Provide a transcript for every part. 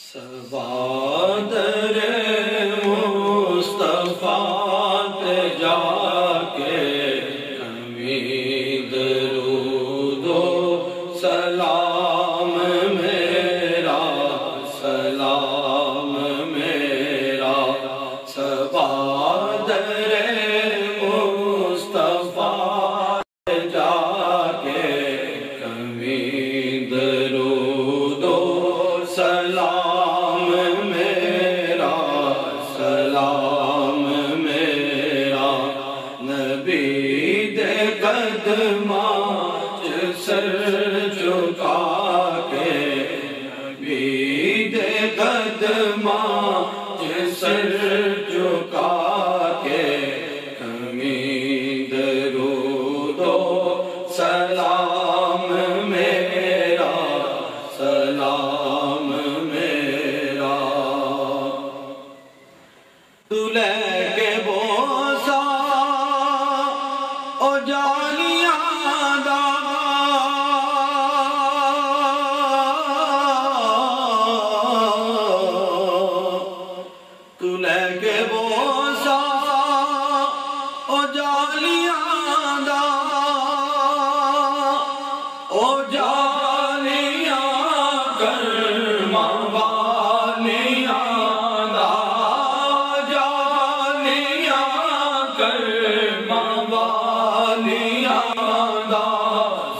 سوادر مصطفیٰ پہ جا کے کمی درود و سلام میرا سوادر مصطفیٰ پہ جا کے کمی درود و سلام میرا نبی دے قدماں سر جھکا کے نبی دے قدماں سر جھکا کے کمی درود و سلام میرا تو لے کے بوسا او جانیاں دا تو لے کے بوسا او جانیاں دا او جانیاں کرما والیاں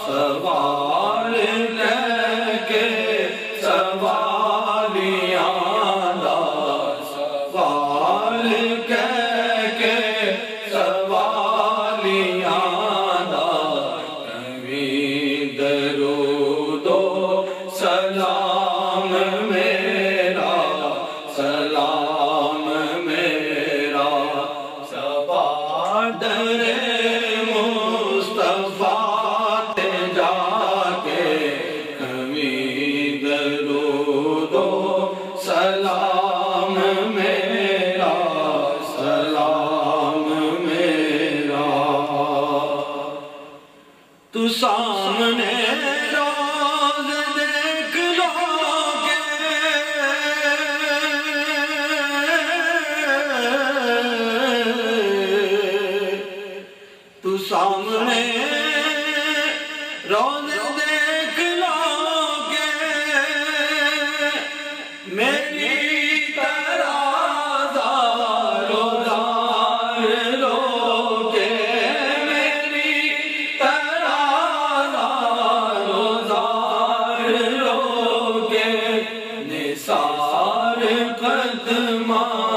سوال لے کے سوالیاں دا سوال کہہ کے سوالیاں دا کمی درود و سلام میرا سوادر مصطفیٰ تے جا کے کمی درود و سلام میرا تو سامنے روز دیکھ لو گے تو سامنے روز دیکھ لو گے میری طرح زار لو گے میری طرح زار لو گے نثار قدماں